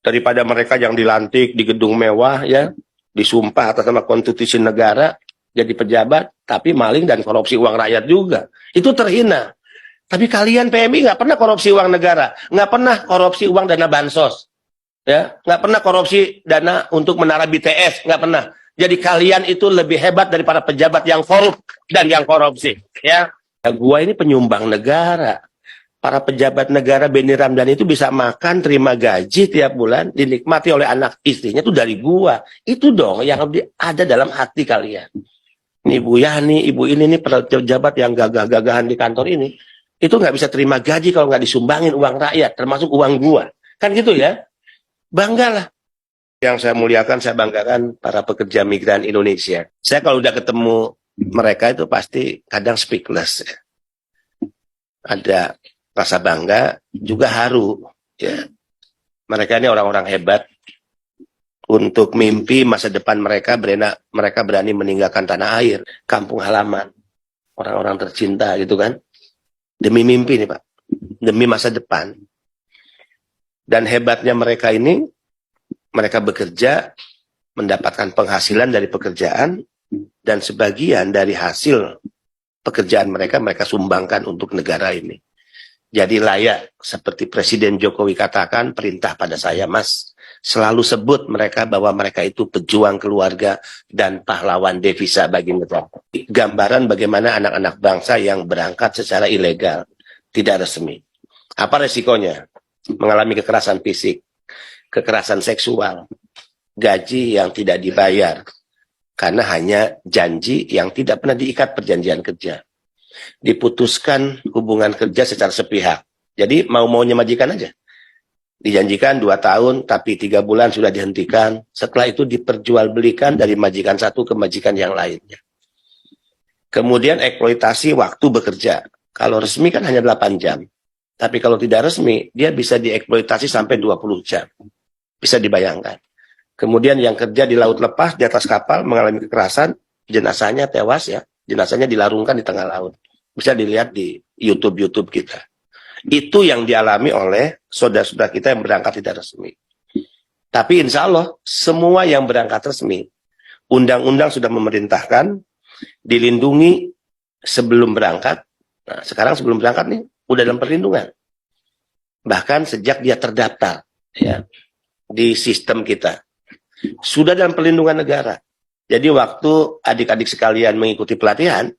daripada mereka yang dilantik di gedung mewah ya, disumpah atas nama konstitusi negara, jadi pejabat, tapi maling dan korupsi uang rakyat juga. Itu terhina. Tapi kalian PMI nggak pernah korupsi uang negara, nggak pernah korupsi uang dana bansos, ya, nggak pernah korupsi dana untuk menara BTS, nggak pernah. Jadi kalian itu lebih hebat daripada pejabat yang korup dan yang korupsi, ya. Gua ini penyumbang negara. Para pejabat negara Benny Ramdhani itu bisa makan, terima gaji tiap bulan, dinikmati oleh anak istrinya itu dari gua. Itu dong yang ada dalam hati kalian. Ini Ibu Yani, Ibu ini nih pejabat yang gagah-gagahan di kantor ini, itu nggak bisa terima gaji kalau nggak disumbangin uang rakyat, termasuk uang gua. Kan gitu ya? Banggalah. Yang saya muliakan, saya banggakan para pekerja migran Indonesia. Saya kalau udah ketemu mereka itu pasti kadang speechless. Ya. Ada rasa bangga, juga haru. Ya. Mereka ini orang-orang hebat. Untuk mimpi masa depan mereka berani meninggalkan tanah air, kampung halaman, orang-orang tercinta gitu kan. Demi mimpi nih Pak, demi masa depan. Dan hebatnya mereka ini, mereka bekerja, mendapatkan penghasilan dari pekerjaan, dan sebagian dari hasil pekerjaan mereka sumbangkan untuk negara ini. Jadi layak, seperti Presiden Jokowi katakan, perintah pada saya Mas, selalu sebut mereka bahwa mereka itu pejuang keluarga dan pahlawan devisa bagi negara. Gambaran bagaimana anak-anak bangsa yang berangkat secara ilegal, tidak resmi. Apa resikonya? Mengalami kekerasan fisik, kekerasan seksual, gaji yang tidak dibayar, karena hanya janji yang tidak pernah diikat perjanjian kerja. Diputuskan hubungan kerja secara sepihak. Jadi mau-maunya majikan aja. Dijanjikan 2 tahun, tapi 3 bulan sudah dihentikan. Setelah itu diperjualbelikan dari majikan satu ke majikan yang lainnya. Kemudian eksploitasi waktu bekerja. Kalau resmi kan hanya 8 jam. Tapi kalau tidak resmi, dia bisa dieksploitasi sampai 20 jam. Bisa dibayangkan. Kemudian yang kerja di laut lepas, di atas kapal, mengalami kekerasan, jenazahnya tewas ya. Jenazahnya dilarungkan di tengah laut. Bisa dilihat di YouTube kita. Itu yang dialami oleh saudara-saudara kita yang berangkat tidak resmi. Tapi insya Allah, semua yang berangkat resmi, undang-undang sudah memerintahkan, dilindungi sebelum berangkat. Nah, sekarang sebelum berangkat nih, udah dalam perlindungan. Bahkan sejak dia terdaftar ya, di sistem kita. Sudah dalam perlindungan negara. Jadi waktu adik-adik sekalian mengikuti pelatihan,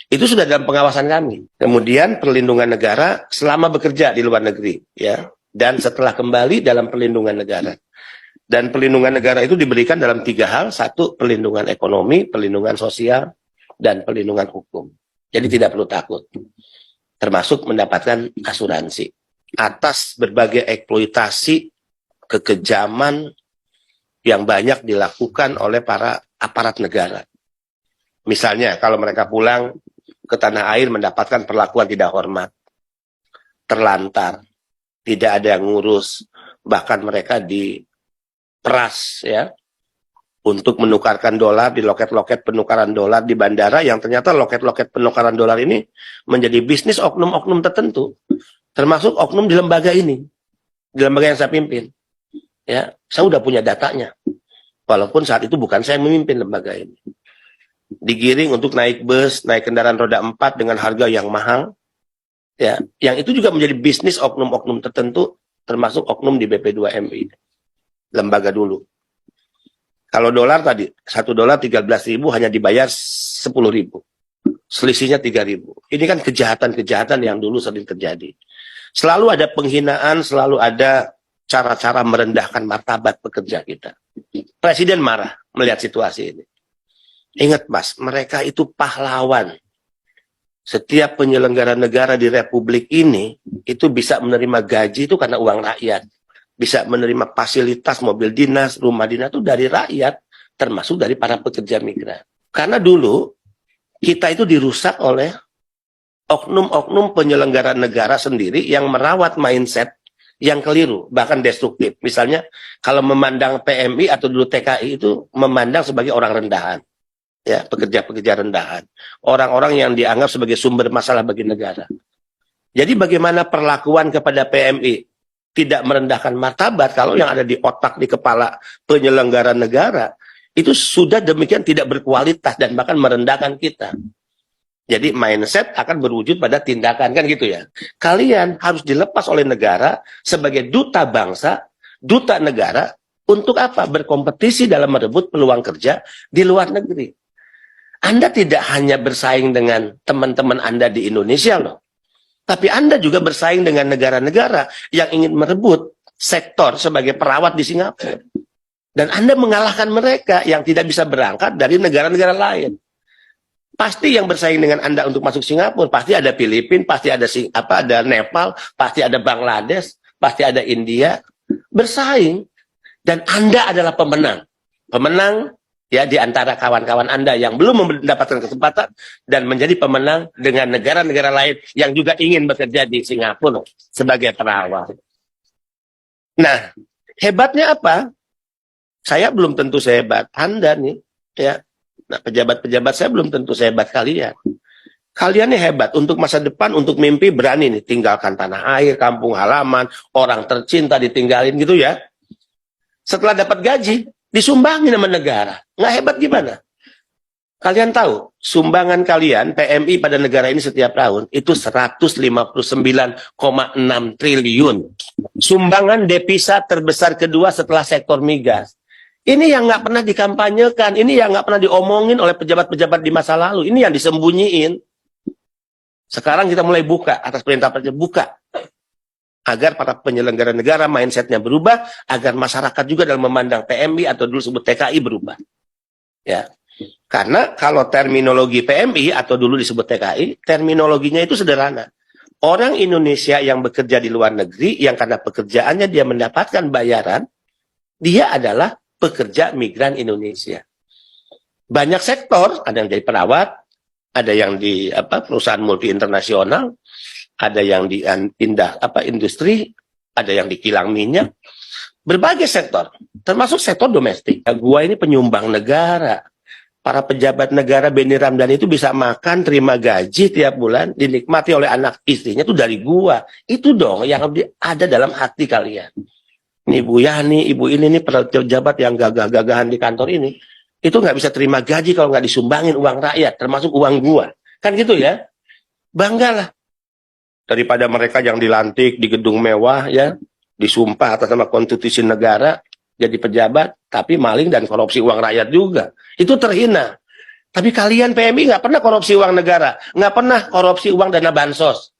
itu sudah dalam pengawasan kami. Kemudian perlindungan negara selama bekerja di luar negeri, ya, dan setelah kembali dalam perlindungan negara. Dan perlindungan negara itu diberikan dalam 3 hal: 1, perlindungan ekonomi, perlindungan sosial, dan perlindungan hukum. Jadi tidak perlu takut. Termasuk mendapatkan asuransi atas berbagai eksploitasi, kekejaman yang banyak dilakukan oleh para aparat negara. Misalnya kalau mereka pulang ke tanah air mendapatkan perlakuan tidak hormat, terlantar, tidak ada yang ngurus, bahkan mereka diperas ya untuk menukarkan dolar di loket-loket penukaran dolar di bandara, yang ternyata loket-loket penukaran dolar ini menjadi bisnis oknum-oknum tertentu, termasuk oknum di lembaga ini, di lembaga yang saya pimpin. Ya, saya udah punya datanya. Walaupun saat itu bukan saya memimpin lembaga ini. Digiring untuk naik bus, naik kendaraan roda 4 dengan harga yang mahal. Ya, yang itu juga menjadi bisnis oknum-oknum tertentu, termasuk oknum di BP2MI. Lembaga dulu. Kalau dolar tadi, 1 dolar 13.000 hanya dibayar 10.000. Selisihnya 3.000. Ini kan kejahatan-kejahatan yang dulu sering terjadi. Selalu ada penghinaan, selalu ada cara-cara merendahkan martabat pekerja kita. Presiden marah melihat situasi ini. Ingat Mas, mereka itu pahlawan. Setiap penyelenggara negara di Republik ini itu bisa menerima gaji itu karena uang rakyat. Bisa menerima fasilitas mobil dinas, rumah dinas itu dari rakyat, termasuk dari para pekerja migran. Karena dulu kita itu dirusak oleh oknum-oknum penyelenggara negara sendiri yang merawat mindset yang keliru, bahkan destruktif. Misalnya, kalau memandang PMI atau dulu TKI itu memandang sebagai orang rendahan. Ya, pekerja-pekerja rendahan. Orang-orang yang dianggap sebagai sumber masalah bagi negara. Jadi bagaimana perlakuan kepada PMI? tidak merendahkan martabat, kalau yang ada di otak, di kepala penyelenggara negara, itu sudah demikian tidak berkualitas dan bahkan merendahkan kita. Jadi mindset akan berwujud pada tindakan, kan gitu ya. Kalian harus dilepas oleh negara sebagai duta bangsa, duta negara, untuk apa? Berkompetisi dalam merebut peluang kerja di luar negeri. Anda tidak hanya bersaing dengan teman-teman Anda di Indonesia loh. Tapi Anda juga bersaing dengan negara-negara yang ingin merebut sektor sebagai perawat di Singapura. Dan Anda mengalahkan mereka yang tidak bisa berangkat dari negara-negara lain. Pasti yang bersaing dengan Anda untuk masuk Singapura, pasti ada Filipina, pasti ada ada Nepal, pasti ada Bangladesh, pasti ada India. Bersaing. Dan Anda adalah pemenang. Pemenang ya di antara kawan-kawan Anda yang belum mendapatkan kesempatan dan menjadi pemenang dengan negara-negara lain yang juga ingin bekerja di Singapura sebagai perawat. Nah, hebatnya apa? Saya belum tentu sehebat Anda nih, ya. Nah, pejabat-pejabat saya belum tentu sehebat kalian. Kalian nih hebat untuk masa depan, untuk mimpi berani nih tinggalkan tanah air, kampung halaman, orang tercinta ditinggalin gitu ya. Setelah dapat gaji, disumbangin sama negara. Nggak hebat gimana? Kalian tahu, sumbangan kalian PMI pada negara ini setiap tahun itu 159,6 triliun. Sumbangan devisa terbesar kedua setelah sektor migas. Ini yang nggak pernah dikampanyekan, ini yang nggak pernah diomongin oleh pejabat-pejabat di masa lalu, ini yang disembunyiin. Sekarang kita mulai buka, atas perintah presiden, buka. Agar para penyelenggara negara mindsetnya berubah, agar masyarakat juga dalam memandang PMI atau dulu sebut TKI berubah. Ya, karena kalau terminologi PMI atau dulu disebut TKI, terminologinya itu sederhana. Orang Indonesia yang bekerja di luar negeri, yang karena pekerjaannya dia mendapatkan bayaran, dia adalah pekerja migran Indonesia. Banyak sektor, ada yang jadi perawat, ada yang di perusahaan multi internasional, ada yang di industri, ada yang di kilang minyak, berbagai sektor, termasuk sektor domestik. Gua ini penyumbang negara. Para pejabat negara Benny Ramdhani itu bisa makan, terima gaji tiap bulan, dinikmati oleh anak istrinya itu dari gua. Itu dong yang ada dalam hati kalian. Nih Bu Yani, Ibu ini nih pejabat yang gagah-gagahan di kantor ini, itu nggak bisa terima gaji kalau nggak disumbangin uang rakyat, termasuk uang gua. Kan gitu ya? Banggalah. Daripada mereka yang dilantik di gedung mewah ya, disumpah atas nama konstitusi negara, jadi pejabat, tapi maling dan korupsi uang rakyat juga. Itu terhina. Tapi kalian PMI nggak pernah korupsi uang negara, nggak pernah korupsi uang dana bansos,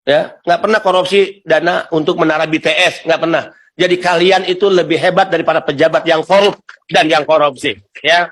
ya, nggak pernah korupsi dana untuk menara BTS, nggak pernah. Jadi kalian itu lebih hebat daripada pejabat yang korup dan yang korupsi, ya.